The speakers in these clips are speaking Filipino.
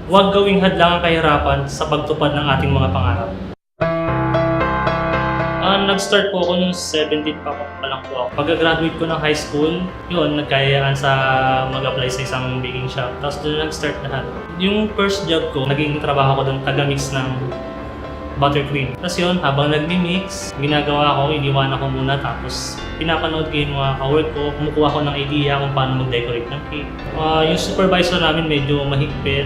Huwag gawing hadlang ang kahirapan sa pagtupad ng ating mga pangarap. Nag-start po ako nung 17 pa lang po ako. Pagka-graduate ko ng high school, yun, nagkayaan sa mag-apply sa isang baking shop. Tapos doon nag-start lahat. Yung first job ko, naging trabaho ko doon, taga-mix ng buttercream. Tapos yun, habang nagmi-mix, ginagawa ko, iniwan ako muna. Tapos pinapanood ko yung mga ka-work ko, kumukuha ko ng idea kung paano mag-decorate ng cake. Yung supervisor namin medyo mahigpit.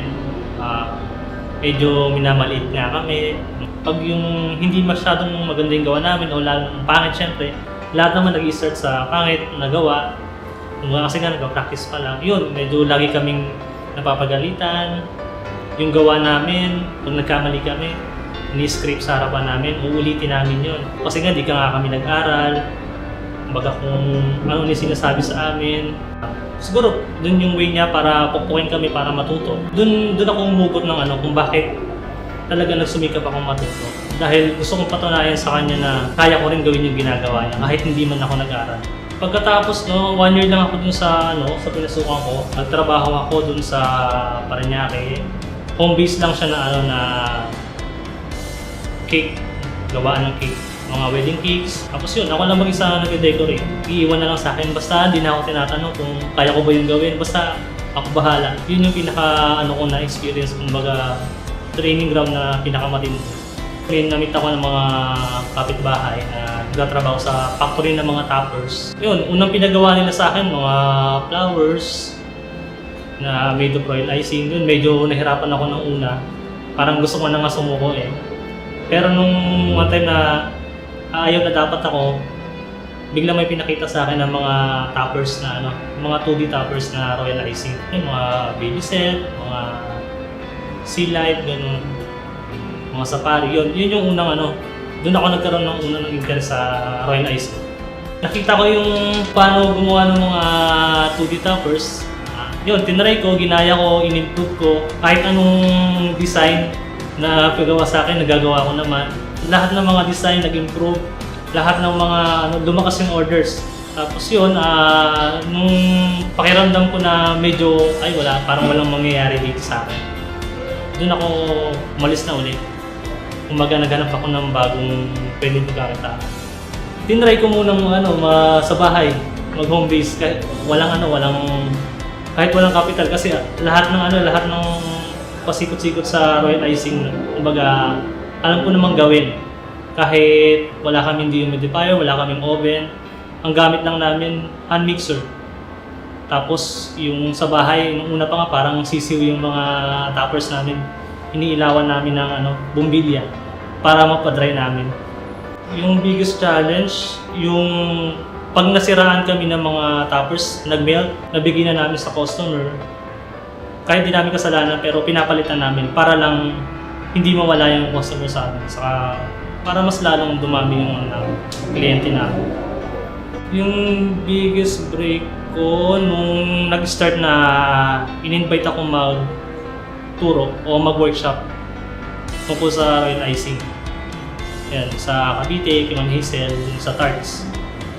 Medyo minamaliit nga kami. Pag yung hindi masyadong maganda yung gawa namin o lalong pangit syempre, lahat naman nag-i-start sa pangit na gawa. Kasi nga nag-practice pa lang. Yun, medyo lagi kaming napapagalitan. Yung gawa namin, pag nagkamali kami, ni-script sa harapan namin, uulitin namin yun. Kasi nga di ka nga kami nag-aral. Kumbaga kung ano yung sinasabi sa amin. Siguro, dun yung way niya para pupukin kami para matuto. Dun ako umugot ng kung bakit talaga nagsumikap akong matuto. Dahil gusto kong patunayan sa kanya na kaya ko rin gawin yung ginagawa niya kahit hindi man ako nag-aral. Pagkatapos 1 year lang ako dun sa sa pinasukan ko. Nagtrabaho ako dun sa Parañaque. Home base lang siya na cake, gawaan ng cake. Mga wedding cakes. Tapos yun, ako lang mag-isa nag-decorate. Iiwan na lang sa akin. Basta hindi na ako tinatanong kung kaya ko ba yung gawin. Basta ako bahala. Yun yung pinaka ko na experience. Kumbaga, training ground na pinakamatindi. Namit ako ng mga kapitbahay na nagtatrabaho sa factory ng mga toppers. Yun, unang pinagawa nila sa akin, mga flowers na made of royal icing. Yun, medyo nahirapan ako ng una. Parang gusto ko na nga sumuko eh. Pero nung one time na ayaw na dapat ako, bigla may pinakita sa akin ng mga toppers na mga 2D toppers na royal icing. Yung mga baby set, mga sea life, ganun. Mga safari, yun yung unang doon ako nagkaroon ng unang interest sa royal icing. Nakita ko yung paano gumawa ng mga 2D toppers. Yun, tinry ko, ginaya ko, in-improve ko. Kahit anong design na pagawa sa akin, nagagawa ko naman. Lahat ng mga design nag-improve, lahat ng mga lumakas yung orders. Tapos yun, nung pakiramdam ko na medyo, parang walang mangyayari dito sa akin. Doon ako umalis na ulit. Kumbaga naghanap ako ng bagong pwedeng pagkakitaan. Tinry ko munang sa bahay, mag-home base, kahit walang capital kasi lahat ng pasikot-sikot sa royal icing, kumbaga alam ko namang gawin. Kahit wala kaming dehumidifier, wala kaming oven, ang gamit lang namin hand mixer. Tapos yung sa bahay, nung una pa nga parang sisiw yung mga toppers namin. Iniilawan namin ng bumbilya para mapadry namin. Yung biggest challenge, yung pag nasiraan kami ng mga toppers, nag-melt, nabigyan na namin sa customer. Kahit di namin kasalanan pero pinapalitan namin para lang hindi mawala yung customer sa amin. Saka para mas lalong dumami yung kliyente namin. Yung biggest break ko nung nag-start na in-invite ako mag-turo o mag-workshop tungkol sa royal icing. Yan, sa Cavite, kay Ma'am Hazel, sa Tarts.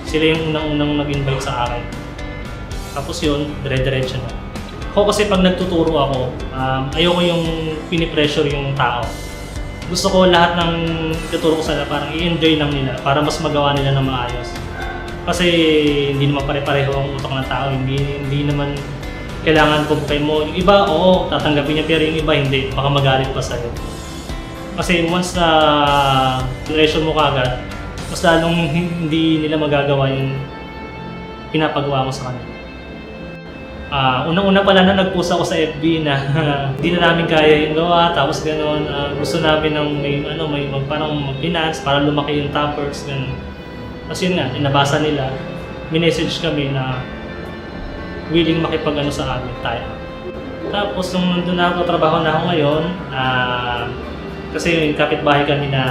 Sila yung unang-unang nag-invite sa akin. Tapos yun, dire-diretso na. Ako kasi pag nagtuturo ako, ayoko yung pinipressure yung tao. Gusto ko lahat ng tuturo ko sila parang i-enjoy lang nila para mas magawa nila ng maayos. Kasi hindi naman pare-pareho ang utak ng tao, hindi naman kailangan kumpay mo. Yung iba, oo, tatanggapin niya pero yung iba hindi, baka magalit pa sa'yo. Kasi once na pressure mo kagad, mas lalong hindi nila magagawa yung pinapagawa mo sa kanila. Unang-una pala na nag-post ako sa FB na hindi na namin kaya yung gawa, tapos gano'n, gusto namin ng may parang mag-finance para lumaki yung toppers, gano'n. Kasi yun nga, inabasa nila, minessage kami na willing makipag sa amin tayo. Tapos nung nandun na ako, trabaho na ako ngayon, kasi yung kapitbahay kami na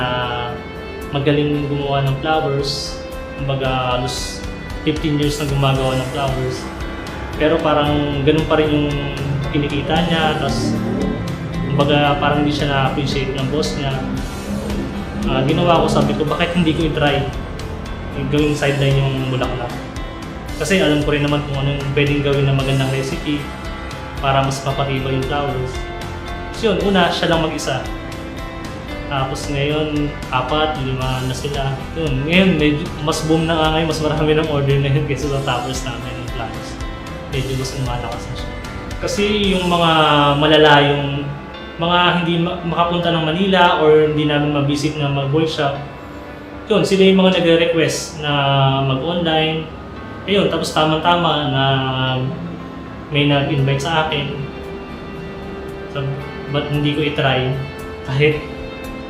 magaling gumawa ng flowers, kumbaga halos 15 years na gumagawa ng flowers. Pero parang ganun pa rin yung kinikita niya, tapos kumbaga parang hindi siya na-appreciate ng boss niya. Ginawa ko, sabi ko, bakit hindi ko i-try gawing sideline yung bulaklak. Kasi alam ko rin naman kung ano yung pwedeng gawin na magandang recipe para mas mapatibay yung flowers. yun, una siya lang mag-isa. Tapos ngayon, 4, 5 na sila. Yun, ngayon, medyo, mas boom na nga ngayon, mas marami ng order na yun kaysa sa toppers namin ng plans. Medyo mas lumalakas na siya. Kasi yung mga malalayong, mga hindi makapunta ng Manila or hindi namin mabisit na mag-workshop, yun, sila yung mga nagre-request na mag-online. Ayun, tapos tama-tama na may nag-invite sa akin. So, ba't hindi ko i-try? Kahit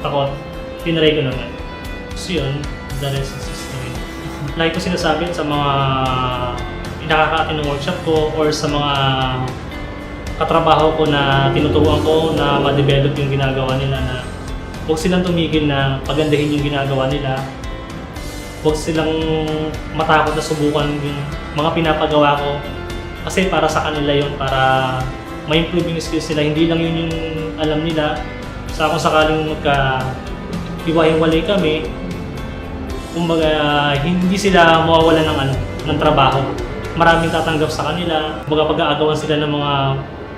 takot, tinry ko naman. So yun, the rest is history. Like ko sinasabi sa mga nakakaatin ng workshop ko or sa mga katrabaho ko na tinuturuan ko na ma-develop yung ginagawa nila, na huwag silang tumigil na pagandahin yung ginagawa nila. Huwag silang matakot na subukan yung mga pinapagawa ko. Kasi para sa kanila yun, para ma-improve yung skills nila. Hindi lang yun yung alam nila. Sa kung sakaling magka-iwahiwalay kami, kumbaga hindi sila mawawalan ng trabaho. Maraming tatanggap sa kanila. Kumbaga pag-aagawan sila ng mga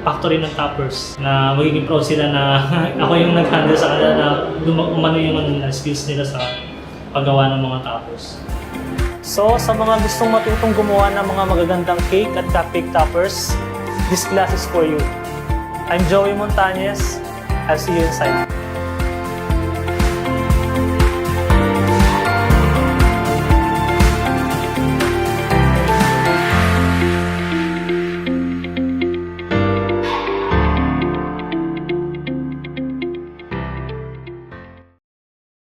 factory ng toppers na magiging proud sila na ako yung nag-handle sa kanila na umano yung skills nila sa paggawa ng mga toppers. So, sa mga gustong matutong gumawa ng mga magagandang cake at cupcake toppers, this class is for you. I'm Joey Montañez. I'll see you inside.